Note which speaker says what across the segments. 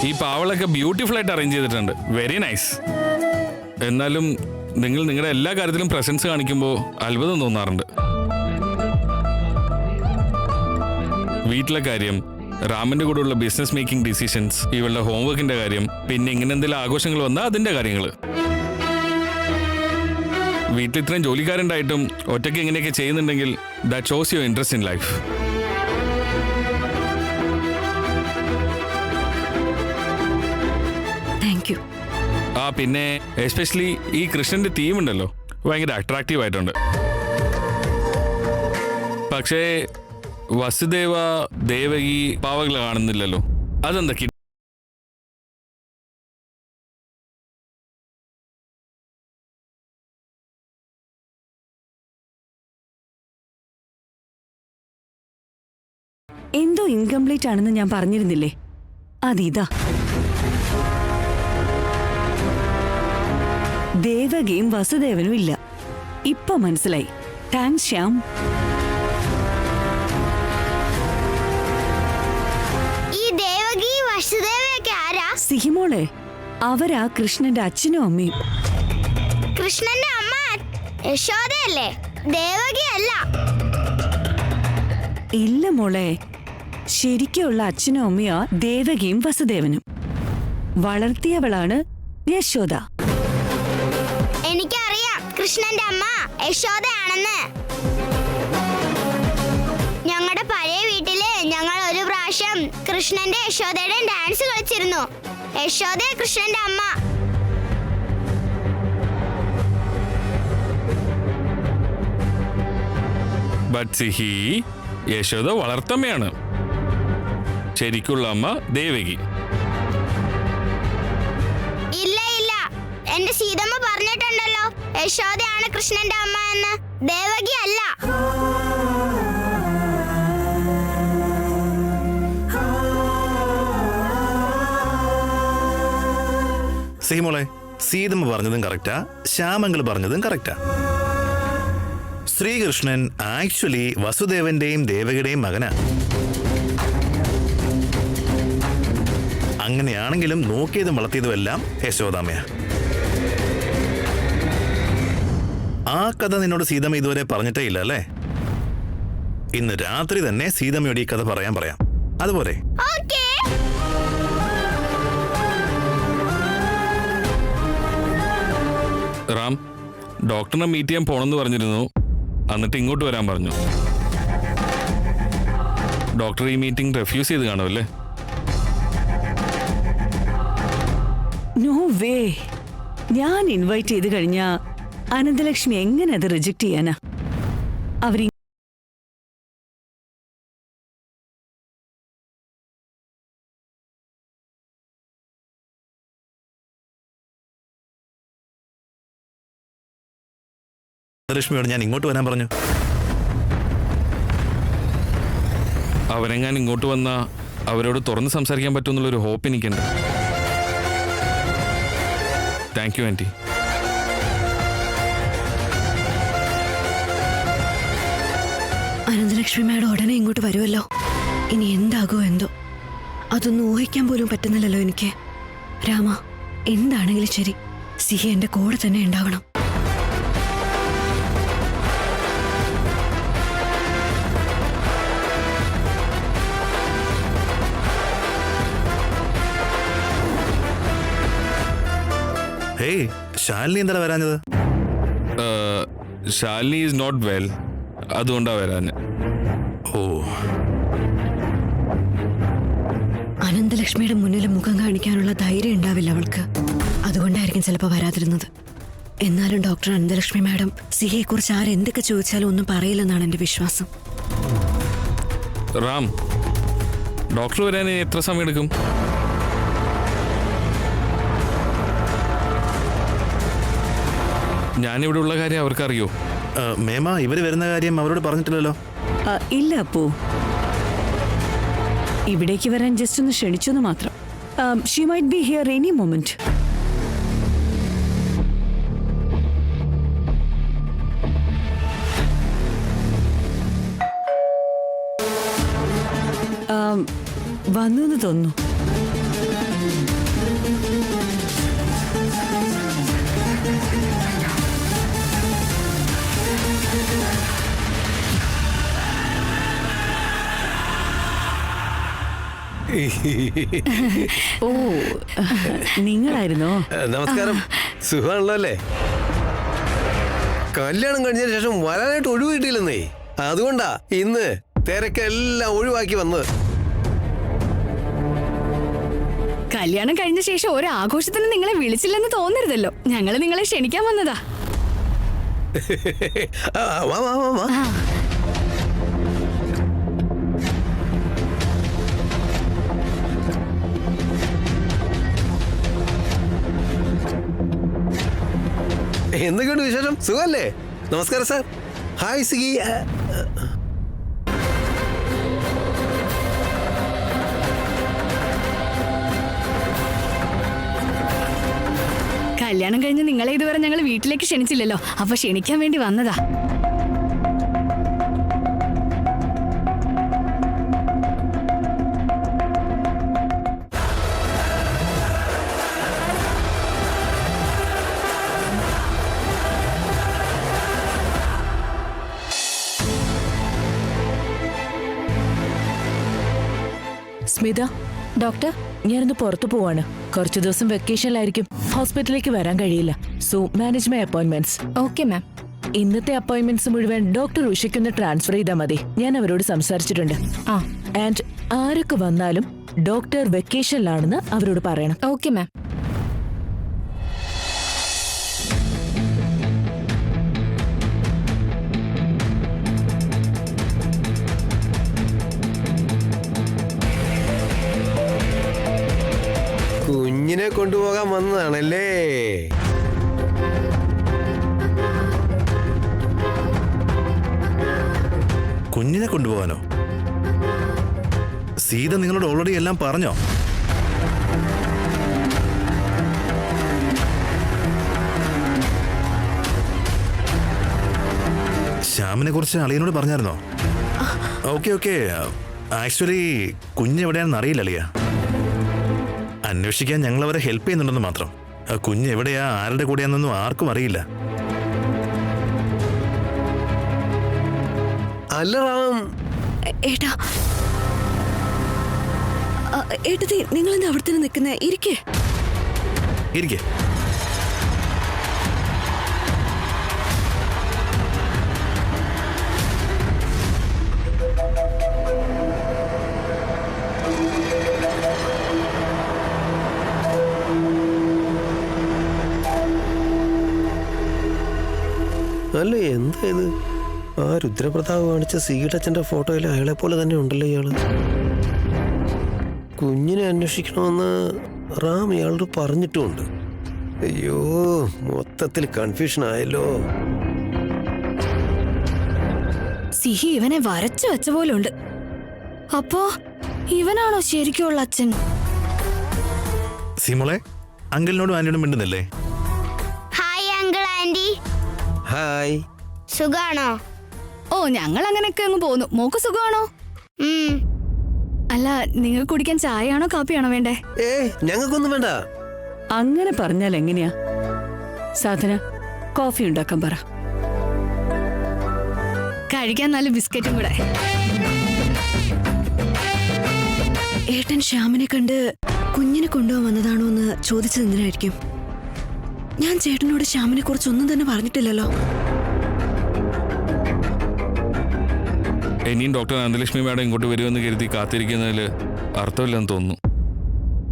Speaker 1: ഈ പാവളൊക്കെ ബ്യൂട്ടിഫുൾ ആയിട്ട് അറേഞ്ച് ചെയ്തിട്ടുണ്ട്. Very nice. എന്നാലും നിങ്ങൾ നിങ്ങളുടെ എല്ലാ കാര്യത്തിലും പ്രസൻസ് കാണിക്കുമ്പോൾ അത്ഭുതം തോന്നാറുണ്ട്. വീട്ടിലെ കാര്യം, റാമിന്റെ കൂടെയുള്ള ബിസിനസ് മേക്കിംഗ് ഡിസിഷൻസ്, ഇവളുടെ ഹോംവർക്കിന്റെ കാര്യം, പിന്നെ ഇങ്ങനെ എന്തെങ്കിലും ആഘോഷങ്ങൾ വന്നാൽ അതിന്റെ കാര്യങ്ങൾ. വീട്ടിൽ ഇത്രയും ജോലിക്കാരുണ്ടായിട്ടും ഒറ്റയ്ക്ക് ഇങ്ങനെയൊക്കെ ചെയ്യുന്നുണ്ടെങ്കിൽ that shows your interest in life.
Speaker 2: Thank you.
Speaker 1: ആ പിന്നെ എസ്പെഷ്യലി ഈ കൃഷ്ണന്റെ തീം ഉണ്ടല്ലോ, ഭയങ്കര അട്രാക്റ്റീവ് ആയിട്ടുണ്ട്. പക്ഷേ വസുദേവ, ദേവകി, പാവകളെ കാണുന്നില്ലല്ലോ. അതെന്തൊക്കെ?
Speaker 2: എന്തോ ഇൻകംപ്ലീറ്റ് ആണെന്ന് ഞാൻ പറഞ്ഞിരുന്നില്ലേ, അതിതാ. ദേവകിയും വസുദേവനും ഇല്ല. ഇപ്പൊ മനസ്സിലായി. താങ്ക്സ് ശ്യാം. സിഹിമോളെ, അവരാ കൃഷ്ണന്റെ അച്ഛനും അമ്മയും.
Speaker 3: കൃഷ്ണന്റെ അമ്മ യശോദയല്ലേ, ദേവകിയല്ല.
Speaker 2: ഇല്ല മോളെ, ശരിക്കുള്ള അച്ഛനും അമ്മയാ ദേവകിയും വസുദേവനും. വളർത്തിയവളാണ് യശോദ.
Speaker 3: എനിക്കറിയാം കൃഷ്ണന്റെ അമ്മ യശോദയാണെന്ന്. ഞങ്ങളുടെ പഴയ വീട്ടില് ഞങ്ങൾ ഒരു പ്രാവശ്യം കൃഷ്ണന്റെ യശോദയുടെ ഡാൻസ് കളിച്ചിരുന്നു. യശോദ കൃഷ്ണന്റെ അമ്മ.
Speaker 1: ബട്ട് സിഹി, യശോദ വളർത്തമ്മയാണ്. ശരിക്കുള്ള അമ്മ ദേവകി.
Speaker 3: ഇല്ല ഇല്ല, എന്റെ സീതമ്മ പറഞ്ഞിട്ടുണ്ടല്ലോ യശോദയാണ് കൃഷ്ണന്റെ അമ്മ എന്ന്. ദേവകി അല്ല.
Speaker 4: സിഹിമോളെ, സീതമ്മ പറഞ്ഞതും കറക്റ്റാ, ശ്യാമങ്ങൾ പറഞ്ഞതും കറക്റ്റാ. ശ്രീകൃഷ്ണൻ ആക്ച്വലി വസുദേവന്റെയും ദേവകിയുടെയും മകനാ. അങ്ങനെയാണെങ്കിലും നോക്കിയതും വളർത്തിയതും എല്ലാം യശോദാമ്മയാ. ആ കഥ നിന്നോട് സീതമ്മ ഇതുവരെ പറഞ്ഞിട്ടേ ഇല്ല അല്ലേ? ഇന്ന് രാത്രി തന്നെ സീതമ്മയോട് ഈ കഥ പറയാം. അതുപോലെ
Speaker 1: റാം, ഡോക്ടറിനെ മീറ്റ് ചെയ്യാൻ പോണെന്ന് പറഞ്ഞിരുന്നു. എന്നിട്ട് ഇങ്ങോട്ട് വരാൻ പറഞ്ഞു. ഡോക്ടർ ഈ മീറ്റിംഗ് റെഫ്യൂസ് ചെയ്ത് കാണുമല്ലേ?
Speaker 2: No way. ഞാൻ ഇൻവൈറ്റ് ചെയ്ത് കഴിഞ്ഞാ അനന്തലക്ഷ്മി എങ്ങനെ അത് റിജക്ട് ചെയ്യാനാ? അവർ
Speaker 4: ലക്ഷ്മിയോട് ഞാൻ ഇങ്ങോട്ട് വരാൻ പറഞ്ഞു.
Speaker 1: അവരെങ്ങാൻ ഇങ്ങോട്ട് വന്നാ അവരോട് തുറന്ന് സംസാരിക്കാൻ പറ്റുമെന്നുള്ളൊരു ഹോപ്പ് എനിക്കുണ്ട്. Thank you aunty.
Speaker 5: Ananthalakshmi madam ഉടനെ ഇങ്ങോട്ട് വരുമല്ലോ. ഇനി എന്താകുമോ എന്തോ, അതൊന്നും ഊഹിക്കാൻ പോലും പറ്റുന്നില്ലല്ലോ എനിക്ക്. രാമ, എന്താണെങ്കിലും ശരി, സിഹി എന്റെ കൂടെ തന്നെ ഉണ്ടാവണം.
Speaker 4: ഹേയ്, ശാലിനി എന്താ വരാഞ്ഞത്?
Speaker 1: ശാലിനി ഈസ് നോട്ട് വെൽ, അതുകൊണ്ടാ വരാൻ.
Speaker 4: ഓ,
Speaker 5: അനന്തലക്ഷ്മിയുടെ മുന്നിൽ മുഖം കാണിക്കാനുള്ള ധൈര്യം ഉണ്ടാവില്ല അവൾക്ക്. അതുകൊണ്ടായിരിക്കും ചിലപ്പോൾ വരാതിരുന്നത്. എന്നാലും ഡോക്ടർ അനന്തലക്ഷ്മി മാഡം സിഹിയെ കുറിച്ച് ആരെന്തൊക്കെ ചോദിച്ചാലും ഒന്നും പറയില്ലെന്നാണ് എന്റെ വിശ്വാസം.
Speaker 1: റാം, ഡോക്ടർ വരാൻ എത്ര സമയം എടുക്കും? ഞാനിവിടെ ഉള്ള കാര്യം അവർക്കറിയോ?
Speaker 4: മേമ, ഇവര് വരുന്ന കാര്യം അവരോട് പറഞ്ഞിട്ടില്ലല്ലോ.
Speaker 2: ഇല്ല അപ്പോ, ഇവിടേക്ക് വരാൻ ജസ്റ്റ് ഒന്ന് ക്ഷണിച്ചെന്ന് മാത്രം. She might be hear any moment. വന്നു എന്ന് തോന്നുന്നു. ഓ നിങ്ങളായിരുന്നോ?
Speaker 6: നമസ്കാരം. സുഖമാണല്ലോ അല്ലേ? കല്യാണം കഴിഞ്ഞതിന് ശേഷം വരാനായിട്ട് ഒഴിവ് കിട്ടിയില്ലെന്നേ. അതുകൊണ്ടാ ഇന്ന് തിരക്കെല്ലാം ഒഴിവാക്കി വന്നത്.
Speaker 7: കല്യാണം കഴിഞ്ഞ ശേഷം ഒരു ആഘോഷത്തിന് നിങ്ങളെ വിളിച്ചില്ലെന്ന് തോന്നരുതല്ലോ. ഞങ്ങള് നിങ്ങളെ ക്ഷണിക്കാൻ വന്നതാ.
Speaker 6: വാ വാ വാ വാ. എന്തൊക്കെയുണ്ട് വിശേഷം? സുഖല്ലേ? നമസ്കാരം സാർ. ഹായ് സിഗി.
Speaker 7: കല്യാണം കഴിഞ്ഞ് നിങ്ങളെ ഇതുവരെ ഞങ്ങൾ വീട്ടിലേക്ക് ക്ഷണിച്ചില്ലല്ലോ. അപ്പൊ ക്ഷണിക്കാൻ വേണ്ടി വന്നതാ.
Speaker 8: സ്മിത,
Speaker 7: ഡോക്ടർ,
Speaker 8: ഞാനിന്ന് പുറത്തു പോവാണ്. കുറച്ചു ദിവസം വെക്കേഷനിലായിരിക്കും. ഹോസ്പിറ്റലിലേക്ക് വരാൻ കഴിയില്ല. So manage my appointments.
Speaker 7: Okay ma'am.
Speaker 8: ഇന്നത്തെ അപ്പോയിന്റ്മെന്റ്സ് മുഴുവൻ ഡോക്ടർ ഉഷയ്ക്കൊന്ന് ട്രാൻസ്ഫർ ചെയ്താൽ മതി. ഞാൻ അവരോട് സംസാരിച്ചിട്ടുണ്ട്. ആൻഡ് ആരൊക്കെ വന്നാലും ഡോക്ടർ വെക്കേഷനിലാണെന്ന് അവരോട് പറയണം.
Speaker 7: Okay ma'am.
Speaker 6: കുഞ്ഞിനെ കൊണ്ടുപോകാൻ വന്നതാണല്ലേ?
Speaker 4: കുഞ്ഞിനെ കൊണ്ടുപോകാനോ? സീത നിങ്ങളോട് ഓൾറെഡി എല്ലാം പറഞ്ഞോ? ശ്യാമിനെ കുറിച്ച് അളിയനോട് പറഞ്ഞായിരുന്നോ? ഓക്കെ. ആക്ച്വലി കുഞ്ഞെവിടെയാണെന്ന് അറിയില്ല അളിയ. അന്വേഷിക്കാൻ ഞങ്ങൾ അവരെ ഹെൽപ്പ് ചെയ്യുന്നുണ്ടെന്ന് മാത്രം. കുഞ്ഞ് എവിടെയാ, ആരുടെ കൂടെയാണെന്നൊന്നും ആർക്കും അറിയില്ല.
Speaker 6: അല്ല റാം.
Speaker 5: ഏട്ടാ, ഏട്ടത്തി, നിങ്ങൾ എന്താ അവിടെ തന്നെ നിൽക്കുന്നേ? ഇരിക്കേ.
Speaker 4: ഇരിക്കേ.
Speaker 6: അല്ല, എന്താ ഇത്? ആ രുദ്രപ്രതാപ് കാണിച്ച സീഡച്ചന്റെ ഫോട്ടോയിൽ അയാളെ പോലെ തന്നെ ഉണ്ടല്ലോ ഇയാള്. കുഞ്ഞിനെ അന്വേഷിക്കണമെന്ന് റാം ഇയാളോട് പറഞ്ഞിട്ടുമുണ്ട്. അയ്യോ, മൊത്തത്തിൽ കൺഫ്യൂഷൻ ആയല്ലോ.
Speaker 7: സിഹി ഇവനെ വരച്ചു വെച്ച പോലുണ്ട്. അപ്പോ ഇവനാണോ ശരിക്കുള്ള അച്ഛൻ?
Speaker 4: സിമോളെ, അങ്കിളിനോടും ആന്റിയോടും മിണ്ടുന്നില്ലേ?
Speaker 3: Hi uncle aunty.
Speaker 6: ഹായ്.
Speaker 3: സുഖാണോ?
Speaker 7: ഓ, ഞങ്ങൾ അങ്ങനെയൊക്കെ അങ്ങ് പോന്നു. മോക്ക് സുഖമാണോ? അല്ല, നിങ്ങൾ കുടിക്കാൻ ചായയാണോ കാപ്പിയാണോ വേണ്ടേ?
Speaker 6: ഞങ്ങൾക്കൊന്നും വേണ്ട.
Speaker 2: അങ്ങനെ പറഞ്ഞാൽ എങ്ങനെയാ? സാധന, കോഫി ഉണ്ടാക്കാൻ പറ.
Speaker 7: കഴിക്കാൻ നല്ല ബിസ്ക്കറ്റും കൂടെ.
Speaker 5: ഏട്ടൻ ശ്യാമിനെ കണ്ട് കുഞ്ഞിനെ കൊണ്ടുപോകാൻ വന്നതാണോ എന്ന് ചോദിച്ചത് എന്തിനായിരിക്കും? ഞാൻ ചേട്ടനോട് ശ്യാമിനെ കുറിച്ച് ഒന്നും തന്നെ പറഞ്ഞിട്ടില്ലല്ലോ.
Speaker 1: ഇനിയും ഡോക്ടർ അനന്തലക്ഷ്മി മാഡം ഇങ്ങോട്ട് വരുമെന്ന് കരുതി കാത്തിരിക്കുന്നതിൽ അർത്ഥമില്ലെന്ന് തോന്നുന്നു.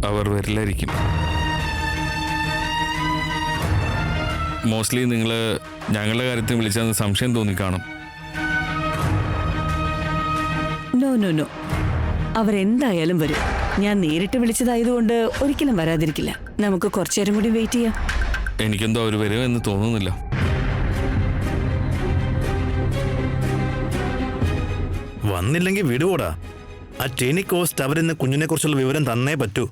Speaker 1: അവർ വരില്ലായിരിക്കും. മോസ്റ്റ്ലി നിങ്ങൾ ഞങ്ങളുടെ കാര്യത്തിൽ വിളിച്ചെന്ന് സംശയം തോന്നിക്കാണും.
Speaker 2: നോ, അവരെന്തായാലും വരും. ഞാൻ നേരിട്ട് വിളിച്ചതായതുകൊണ്ട് ഒരിക്കലും വരാതിരിക്കില്ല. നമുക്ക് കുറച്ചേരം കൂടി വെയിറ്റ് ചെയ്യാം.
Speaker 1: എനിക്കെന്തോ അവർ വരുമെന്ന് തോന്നുന്നില്ല.
Speaker 4: വന്നില്ലെങ്കിൽ വിടുവോടാ. ആ ടെനി കോസ്റ്റ് അവരിന്ന് കുഞ്ഞിനെ കുറിച്ചുള്ള വിവരം തന്നേ പറ്റൂ.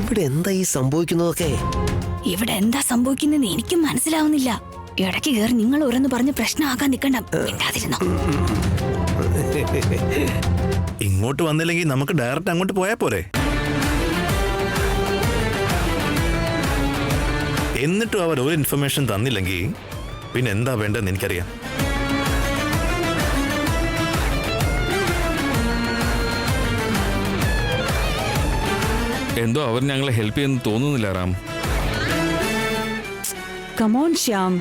Speaker 6: ഇവിടെ എന്താ ഈ സംഭവിക്കുന്നതൊക്കെ?
Speaker 7: ഇവിടെ എന്താ സംഭവിക്കുന്നതെന്ന് എനിക്കും മനസ്സിലാവുന്നില്ല. ഇടയ്ക്ക് കയറി നിങ്ങൾ ഓരോന്ന് പറഞ്ഞ് പ്രശ്നമാക്കാൻ നിൽക്കണ്ട. മിണ്ടാതിരുന്നോ.
Speaker 4: ഇങ്ങോട്ട് വന്നില്ലെങ്കിൽ നമുക്ക് ഡയറക്റ്റ് അങ്ങോട്ട് പോയാൽ പോരെ? എന്നിട്ടും അവർ ഒരു ഇൻഫർമേഷൻ തന്നില്ലെങ്കിൽ പിന്നെ എന്താ വേണ്ടതെന്ന് എനിക്കറിയാം.
Speaker 1: എന്തോ അവർ ഞങ്ങളെ ഹെൽപ്പ് ചെയ്യുന്നു തോന്നുന്നില്ല Ram.
Speaker 2: Come on Shyam,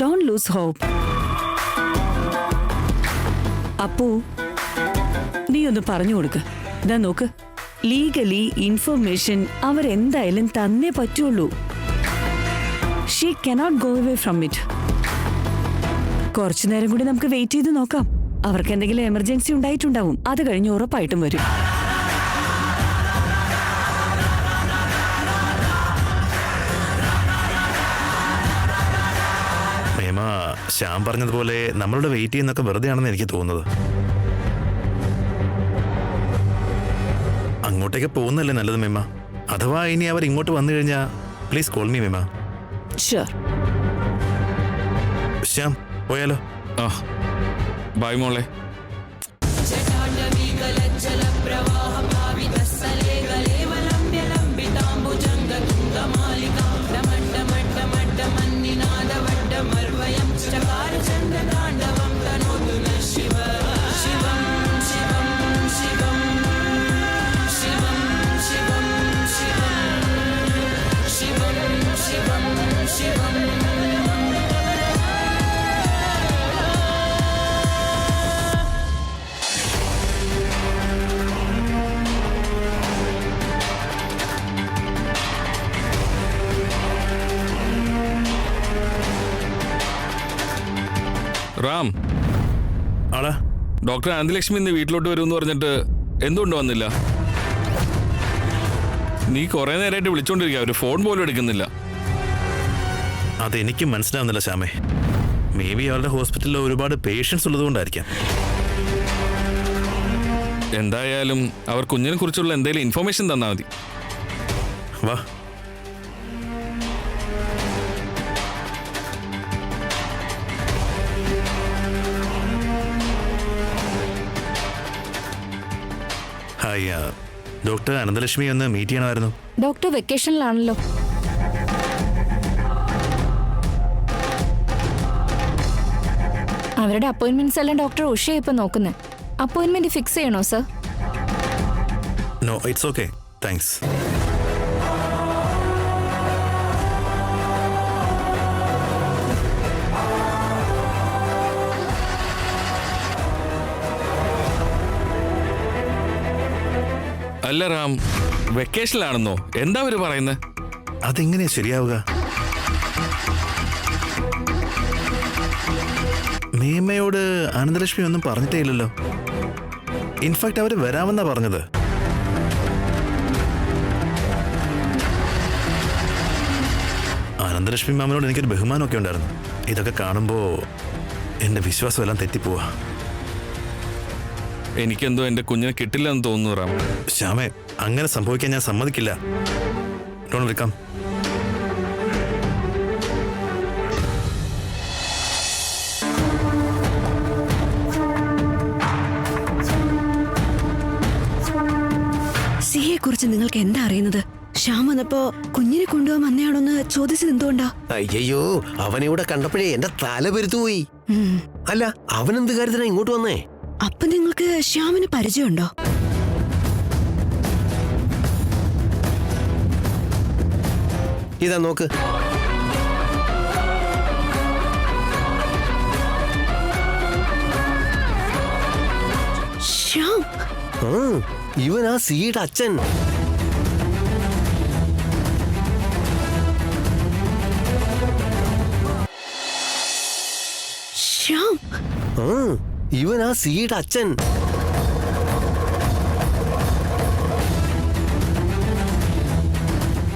Speaker 2: don't lose hope. Appu, നീ ഒന്ന് പറഞ്ഞു കൊടുക്ക്. ഇതാ നോക്ക്, ലീഗലി ഇൻഫർമേഷൻ അവരെന്തായാലും തന്നേ പറ്റുള്ളൂ. She cannot go away from it. കുറച്ചു നേരം കൂടി നമുക്ക് വെയിറ്റ് ചെയ്ത് നോക്കാം. അവർക്ക് എന്തെങ്കിലും എമർജൻസി ഉണ്ടായിട്ടുണ്ടാവും. അത് കഴിഞ്ഞ് ഉറപ്പായിട്ടും വരും.
Speaker 4: മേമ, ശ്യാം പറഞ്ഞതുപോലെ നമ്മളുടെ വെയിറ്റ് ചെയ്യുന്നൊക്കെ വെറുതെ ആണെന്ന് എനിക്ക് തോന്നുന്നത്. അങ്ങോട്ടേക്ക് പോകുന്നല്ലേ നല്ലത് മേമ. അഥവാ ഇനി അവർ ഇങ്ങോട്ട് വന്നു കഴിഞ്ഞാൽ പ്ലീസ് കോൾ മീ മേമ.
Speaker 2: ഷുവർ.
Speaker 4: ശ്യാം, പോയാലോ?
Speaker 1: ആ ബൈ മോളെ. റാം,
Speaker 4: ആളാ
Speaker 1: ഡോക്ടർ അനന്തലക്ഷ്മി ഇന്ന് വീട്ടിലോട്ട് വരുമെന്ന് പറഞ്ഞിട്ട് എന്തുകൊണ്ട് വന്നില്ല? നീ കുറെ നേരമായിട്ട് വിളിച്ചോണ്ടിരിക്കുക, ഒരു ഫോൺ പോലും എടുക്കുന്നില്ല.
Speaker 4: അതെനിക്ക് മനസ്സിലാവുന്നില്ല ശ്യാമേ. മേ ബി അവളുടെ ഹോസ്പിറ്റലിൽ ഒരുപാട് പേഷ്യൻസ് ഉള്ളതുകൊണ്ടായിരിക്കാം.
Speaker 1: എന്തായാലും അവർ കുഞ്ഞിനെ കുറിച്ചുള്ള എന്തെങ്കിലും ഇൻഫർമേഷൻ തന്നാൽ മതി.
Speaker 4: വാ. ഹായ്, ഡോക്ടർ അനന്തലക്ഷ്മി ഒന്ന് മീറ്റ് ചെയ്യണമായിരുന്നു.
Speaker 7: ഡോക്ടർ വെക്കേഷനിലാണല്ലോ. അവരുടെ അപ്പോയിന്റ്മെന്റ്സ് എല്ലാം ഡോക്ടർ ഉഷ ഇപ്പൊ നോക്കുന്നത്. അപ്പോയിന്റ്മെന്റ് ഫിക്സ് ചെയ്യണോ sir?
Speaker 4: No, it's okay, thanks.
Speaker 1: അല്ല റാം, വെക്കേഷനിലാണെന്നോ? എന്താ അവര് പറയുന്നത്?
Speaker 4: അതെങ്ങനെയാ ശരിയാവുക? നീമയോട് അനന്തലക്ഷ്മി ഒന്നും പറഞ്ഞിട്ടേ ഇല്ലല്ലോ. ഇൻഫാക്ട് അവര് വരാമെന്നാ പറഞ്ഞത്. അനന്തലക്ഷ്മി മാമനോട് എനിക്കൊരു ബഹുമാനമൊക്കെ ഉണ്ടായിരുന്നു. ഇതൊക്കെ കാണുമ്പോ എന്റെ വിശ്വാസം എല്ലാം തെറ്റിപ്പോവാ.
Speaker 1: എനിക്കെന്തോ എന്റെ കുഞ്ഞിനെ കിട്ടില്ല എന്ന് തോന്നുന്നു റാം.
Speaker 4: ശ്യാമേ, അങ്ങനെ സംഭവിക്കാൻ ഞാൻ സമ്മതിക്കില്ല. Don't welcome.
Speaker 5: സിയെ കുറിച്ച് നിങ്ങൾക്ക് എന്താ അറിയുന്നത്? ശ്യാം വന്നപ്പോ കുഞ്ഞിനെ കൊണ്ടുപോകാൻ വന്നയാണോന്ന് ചോദിച്ചത് എന്തുകൊണ്ടാ?
Speaker 6: അയ്യോ, അവനിവിടെ കണ്ടപ്പോഴേ എന്റെ തല പെരുത്തുപോയി. അല്ല, അവനെന്ത് കാര്യത്തിനാ ഇങ്ങോട്ട് വന്നേ?
Speaker 5: അപ്പൊ നിങ്ങൾക്ക് ശ്യാമിന് പരിചയമുണ്ടോ?
Speaker 6: ഇതാ നോക്ക്.
Speaker 5: ശ്യാം,
Speaker 6: ഇവൻ ആ സിയുടെ അച്ഛൻ.
Speaker 5: ശ്യാം,
Speaker 6: ഇവൻ ആ സിയുടെ അച്ഛൻ.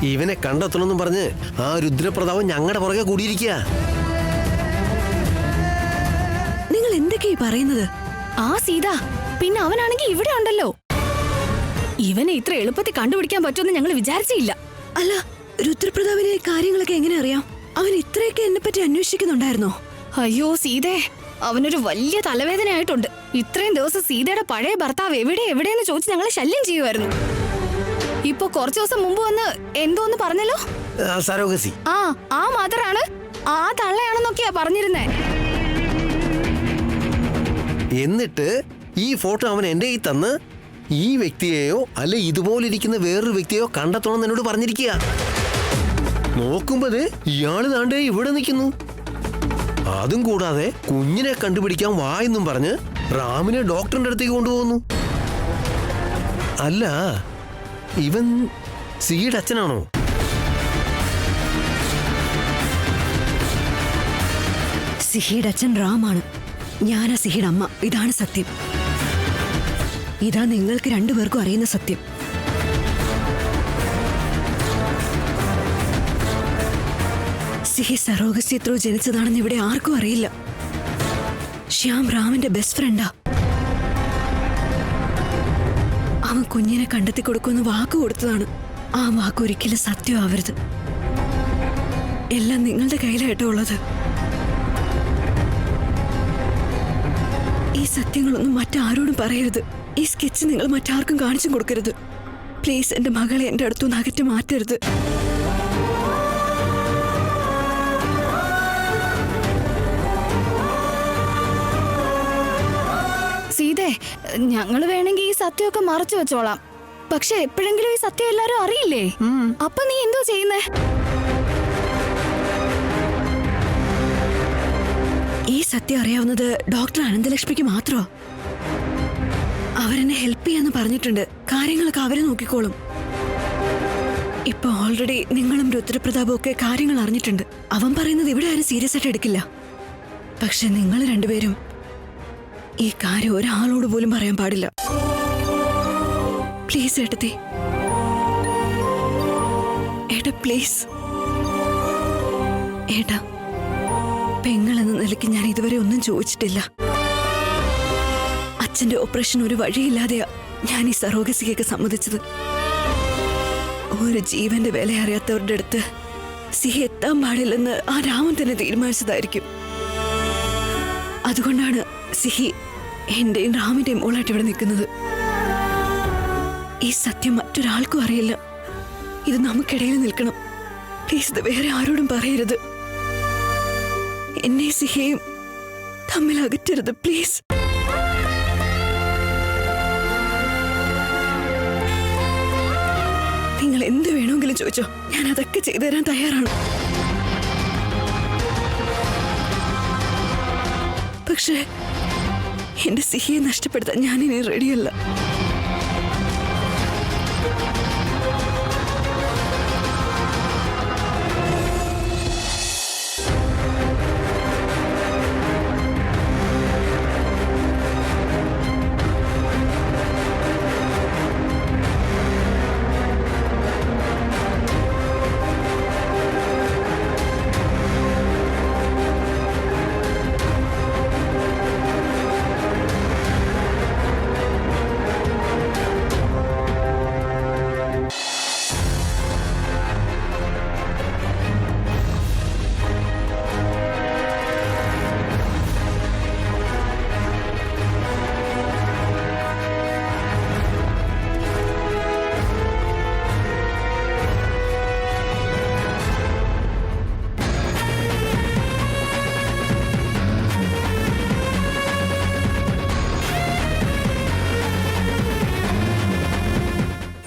Speaker 6: ഇവനെ കണ്ടെത്തണമെന്നും പറഞ്ഞ് ആ രുദ്രപ്രതാപം ഞങ്ങളുടെ പുറകെ കൂടിയിരിക്കുക.
Speaker 5: നിങ്ങൾ എന്തൊക്കെയാ പറയുന്നത്?
Speaker 7: ആ സീത, പിന്നെ അവനാണെങ്കിൽ ഇവിടെ ഉണ്ടല്ലോ. ഇവനെ ഇത്ര എളുപ്പത്തിൽ കണ്ടുപിടിക്കാൻ പറ്റുമെന്ന് ഞങ്ങൾ വിചാരിച്ചില്ല.
Speaker 5: അല്ല, രുദ്രപ്രതാപിനെ കാര്യങ്ങളൊക്കെ എങ്ങനെ അറിയാം? അവൻ ഇത്രയൊക്കെ എന്നെ പറ്റി അന്വേഷിക്കുന്നുണ്ടായിരുന്നോ?
Speaker 7: അയ്യോ സീതേ, അവനൊരു വലിയ തലവേദനയായിട്ടുണ്ട്. ഇത്രയും ദിവസം സീതയുടെ പഴയ ഭർത്താവ് എവിടെയെന്ന് ചോദിച്ച് ഞങ്ങളെ ശല്യം ചെയ്യുമായിരുന്നു. ഇപ്പൊ കുറച്ചു ദിവസം മുമ്പ് വന്ന് എന്തോന്ന് പറഞ്ഞല്ലോ.
Speaker 6: സരോഗസി.
Speaker 7: ആ മാത്രാണ്, ആ തള്ളയാണെന്നൊക്കെയാ പറഞ്ഞിരുന്നേ.
Speaker 6: എന്നിട്ട് ഈ ഫോട്ടോ അവൻ എന്റെ കയ്യിൽ തന്ന് ഈ വ്യക്തിയെയോ അല്ലെ ഇതുപോലിരിക്കുന്ന വേറൊരു വ്യക്തിയെയോ കണ്ടെത്തണം എന്നോട് പറഞ്ഞിരിക്കുക. നോക്കുമ്പോ ഇയാള് താണ്ടേ ഇവിടെ നിൽക്കുന്നു. അതും കൂടാതെ കുഞ്ഞിനെ കണ്ടുപിടിക്കാൻ വായെന്നും പറഞ്ഞ് റാമിനെ ഡോക്ടറിന്റെ അടുത്തേക്ക് കൊണ്ടുപോകുന്നു. അല്ല, ഇവൻ സിയുടെ അച്ഛനാണോ?
Speaker 5: സിഹിയുടെ അച്ഛൻ റാമാണ്, ഞാനാ സിഹിയുടെ അമ്മ. ഇതാണ് സത്യം. ഇതാ നിങ്ങൾക്ക് രണ്ടുപേർക്കും അറിയുന്ന സത്യം. സിഹി സറോഗസി ത്രൂ ജനിച്ചതാണെന്ന് ഇവിടെ ആർക്കും അറിയില്ല. ശ്യാം റാമിന്റെ ബെസ്റ്റ് ഫ്രണ്ടാ. അവൻ കുഞ്ഞിനെ കണ്ടെത്തി കൊടുക്കുമെന്ന് വാക്ക് കൊടുത്തതാണ്. ആ വാക്ക് ഒരിക്കലും സത്യമാവരുത്. എല്ലാം നിങ്ങളുടെ കയ്യിലായിട്ടോ ഉള്ളത്. ഈ സത്യങ്ങളൊന്നും മറ്റാരോടും പറയരുത്. ഈ സ്കെച്ച് നിങ്ങൾ മറ്റാർക്കും കാണിച്ചും കൊടുക്കരുത്. പ്ലീസ്, എന്റെ മകളെ എന്റെ അടുത്തുനിന്ന് അകറ്റി മാറ്റരുത്.
Speaker 7: സീതേ, ഞങ്ങൾ വേണമെങ്കിൽ ഈ സത്യമൊക്കെ മറച്ചു വെച്ചോളാം. പക്ഷെ എപ്പോഴെങ്കിലും ഈ സത്യം എല്ലാരും അറിയില്ലേ? അപ്പൊ നീ എന്തോ ചെയ്യുന്നേ?
Speaker 5: ഈ സത്യം അറിയാവുന്നത് ഡോക്ടർ അനന്തലക്ഷ്മിക്ക് മാത്രമോ? അവരെന്നെ ഹെൽപ്പ് ചെയ്യാന്ന് പറഞ്ഞിട്ടുണ്ട്. കാര്യങ്ങളൊക്കെ അവരെ നോക്കിക്കോളും. ഇപ്പൊ ഓൾറെഡി നിങ്ങളും രുദ്രപ്രതാപും ഒക്കെ കാര്യങ്ങൾ അറിഞ്ഞിട്ടുണ്ട്. അവൻ പറയുന്നത് ഇവിടെ ആരും സീരിയസ് ആയിട്ട് എടുക്കില്ല. പക്ഷെ നിങ്ങൾ രണ്ടുപേരും ഈ കാര്യം ഒരാളോട് പോലും പറയാൻ പാടില്ല. പ്ലീസ് ഏട്ടത്തി, ഏട്ടാ പ്ലീസ്. ഏട്ടാ, പെങ്ങളെന്ന നിലയ്ക്ക് ഞാൻ ഇതുവരെ ഒന്നും ചോദിച്ചിട്ടില്ല. അച്ഛന്റെ ഓപ്പറേഷൻ ഒരു വഴിയില്ലാതെയാ ഞാൻ ഈ സറോഗസിക്കൊക്കെ സമ്മതിച്ചത്. ഒരു ജീവന്റെ വില അറിയാത്തവരുടെ അടുത്ത് സിഹി എത്താൻ പാടില്ലെന്ന് ആ രാമൻ തന്നെ തീരുമാനിച്ചതായിരിക്കും. അതുകൊണ്ടാണ് സിഹി എന്റെയും റാമിന്റെയും മോളായിട്ട് ഇവിടെ നിൽക്കുന്നത്. ഈ സത്യം മറ്റൊരാൾക്കും അറിയില്ല. ഇത് നമുക്കിടയിൽ നിൽക്കണം. പ്ലീസ്, ഇത് വേറെ ആരോടും പറയരുത്. എന്നെ സിഹയും തമ്മിൽ അകറ്റരുത് പ്ലീസ്. നിങ്ങൾ എന്ത് വേണമെങ്കിലും ചോദിച്ചോ, ഞാൻ അതൊക്കെ ചെയ്തു തരാൻ തയ്യാറാണ്. പക്ഷേ എന്റെ സിഹിയെ നഷ്ടപ്പെടുത്താൻ ഞാനിനി റെഡിയല്ല.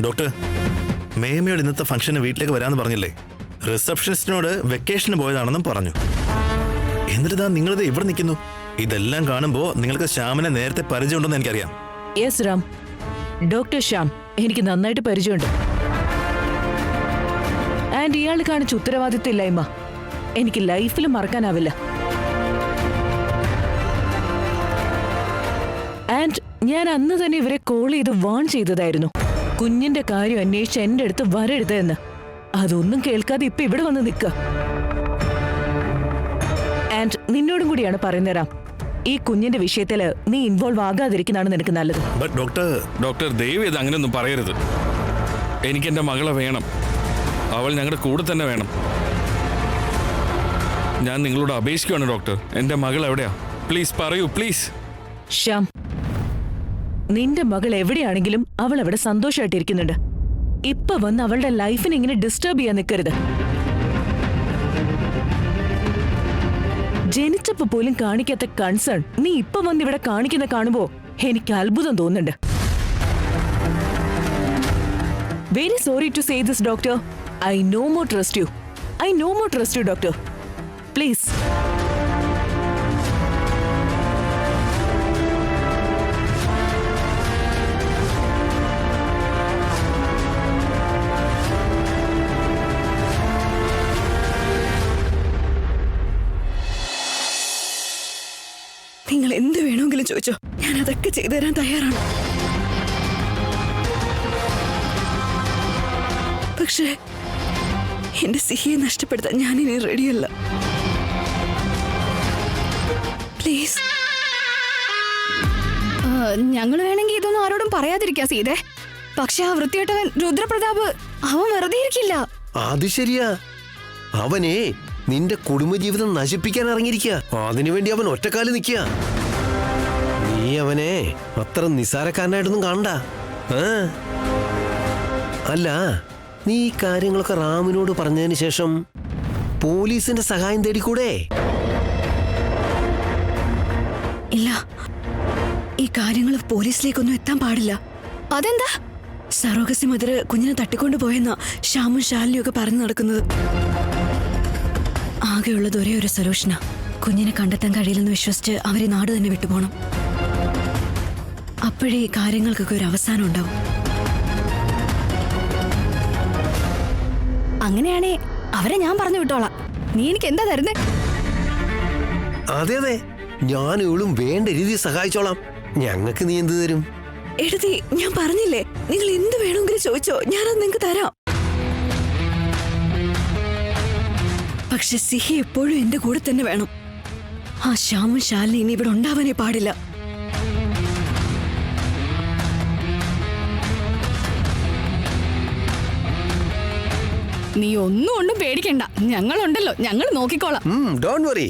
Speaker 4: ഡോക്ടർ, മേമയോട് ഇന്നത്തെ ഫംഗ്ഷന് വീട്ടിലേക്ക് വരാമെന്ന് പറഞ്ഞില്ലേ? റിസപ്ഷനിസ്റ്റിനോട് വെക്കേഷന് പോയതാണെന്നും പറഞ്ഞു. എന്നിട്ട് നിങ്ങളിത് ഇവിടെ നിൽക്കുന്നു. ഇതെല്ലാം കാണുമ്പോൾ നിങ്ങൾക്ക് ശ്യാമിനെ നേരത്തെ പരിചയമുണ്ടെന്ന് എനിക്കറിയാം.
Speaker 8: യെസ് റാം, ഡോക്ടർ ശ്യാം എനിക്ക് നന്നായിട്ട് പരിചയമുണ്ട്. ആൻഡ് ഇയാൾ കാണിച്ച ഉത്തരവാദിത്തമില്ലായ്മ എനിക്ക് ലൈഫിൽ മറക്കാനാവില്ല. ആൻഡ് ഞാൻ അന്ന് തന്നെ ഇവരെ കോൾ ചെയ്ത് വാൺ ചെയ്തതായിരുന്നു, കുഞ്ഞിന്റെ കാര്യം അന്വേഷിച്ച് എന്റെ അടുത്ത് വരരുതെന്ന്. അതൊന്നും കേൾക്കാതെ ഇപ്പൊ ഇവിടെ വന്ന് നിൽക്കുക. ആൻഡ് നിന്നോടും കൂടിയാണ് പറയുന്നേരാം, ഈ കുഞ്ഞിന്റെ വിഷയത്തില് നീ ഇൻവോൾവ് ആകാതിരിക്കുന്നതാണ് നിനക്ക് നല്ലത്.
Speaker 1: ഡോക്ടർ ദയവ് ചെയ്ത് അങ്ങനെയൊന്നും പറയരുത്. എനിക്ക് എന്റെ മകളെ വേണം. അവൾ ഞങ്ങളുടെ കൂടെ തന്നെ വേണം. ഞാൻ നിങ്ങളോട് അപേക്ഷിക്കുകയാണ് ഡോക്ടർ, എന്റെ മകൾ എവിടെയാ? പ്ലീസ് പറയൂ, പ്ലീസ്.
Speaker 8: ശ്യാം, നിന്റെ മകൾ എവിടെയാണെങ്കിലും അവൾ അവിടെ സന്തോഷമായിട്ടിരിക്കുന്നുണ്ട്. ഇപ്പൊ വന്ന് അവളുടെ ലൈഫിനെ ഇങ്ങനെ ഡിസ്റ്റർബ് ചെയ്യാൻ നിൽക്കരുത്. ജനിച്ചപ്പോ പോലും കാണിക്കാത്ത കൺസേൺ നീ ഇപ്പൊ വന്ന് ഇവിടെ കാണിക്കുന്ന കാണുമ്പോ എനിക്ക് അത്ഭുതം തോന്നുന്നുണ്ട്. Very sorry to say this doctor. I no more trust you. I no more trust you doctor. Please.
Speaker 5: നിങ്ങൾ എന്ത് വേണമെങ്കിലും ചോദിച്ചോ, ഞാൻ അതൊക്കെ ചെയ്തു തരാൻ തയ്യാറാണ്. പക്ഷേ എന്റെ സിഹിയെ നഷ്ടപ്പെടുത്താൻ ഞാനിനി റെഡിയല്ല. പ്ലീസ്.
Speaker 7: ഞങ്ങൾ വേണമെങ്കിൽ ഇതൊന്നും ആരോടും പറയാതിരിക്കാ സീതേ. പക്ഷെ ആ വൃത്തികെട്ടവൻ രുദ്രപ്രതാപ് അവൻ വെറുതെ ഇരിക്കില്ല.
Speaker 6: അത് ശരിയാ. അവനെ നിന്റെ കുടുംബജീവിതം നശിപ്പിക്കാൻ ഇറങ്ങിയിരിക്കുക. അതിനുവേണ്ടി അവൻ ഒറ്റക്കാല് നിൽക്കുക. നീ അവനെ അത്ര നിസ്സാരക്കാരനായിട്ടൊന്നും കാണണ്ട. അല്ല, നീ ഈ കാര്യങ്ങളൊക്കെ റാമിനോട് പറഞ്ഞതിന് ശേഷം പോലീസിന്റെ സഹായം തേടിക്കൂടെ?
Speaker 5: ഇല്ല, ഈ കാര്യങ്ങൾ പോലീസിലേക്കൊന്നും എത്താൻ പാടില്ല.
Speaker 7: അതെന്താ?
Speaker 5: സറോഗസി മദർ കുഞ്ഞിനെ തട്ടിക്കൊണ്ടു പോയെന്നാ ശ്യാമും ശാലിനിയും ഒക്കെ പറഞ്ഞു നടക്കുന്നത്. ആകെയുള്ളത് ഒരേ ഒരു സൊല്യൂഷനാ. കുഞ്ഞിനെ കണ്ടെത്താൻ കഴിയില്ലെന്ന് വിശ്വസിച്ച് അവരെ നാട് തന്നെ വിട്ടുപോകണം. അപ്പോഴേ ഈ കാര്യങ്ങൾക്കൊക്കെ ഒരു അവസാനം ഉണ്ടാവും.
Speaker 7: അങ്ങനെയാണേ അവരെ ഞാൻ പറഞ്ഞു വിട്ടോളാം. നീ എനിക്ക് എന്താ തരുന്നേ?
Speaker 6: അതെ അതെ, ഞാൻ ഇവളും വേണ്ട രീതിയിൽ സഹായിച്ചോളാം. ഞങ്ങൾക്ക് നീ എന്ത് തരും?
Speaker 5: എഴുതി, ഞാൻ പറഞ്ഞില്ലേ, നിങ്ങൾ എന്ത് വേണമെങ്കിലും ചോദിച്ചോ, ഞാനത് നിങ്ങൾക്ക് തരാം. പക്ഷെ സിഹി എപ്പോഴും എന്റെ കൂടെ തന്നെ വേണം. ആ ശ്യാമും ശാലിനി ഇനി ഇവിടെ ഉണ്ടാവാനേ പാടില്ല.
Speaker 7: നീ ഒന്നും പേടിക്കണ്ട, ഞങ്ങളുണ്ടല്ലോ, ഞങ്ങൾ നോക്കിക്കോളാം.
Speaker 6: Don't worry.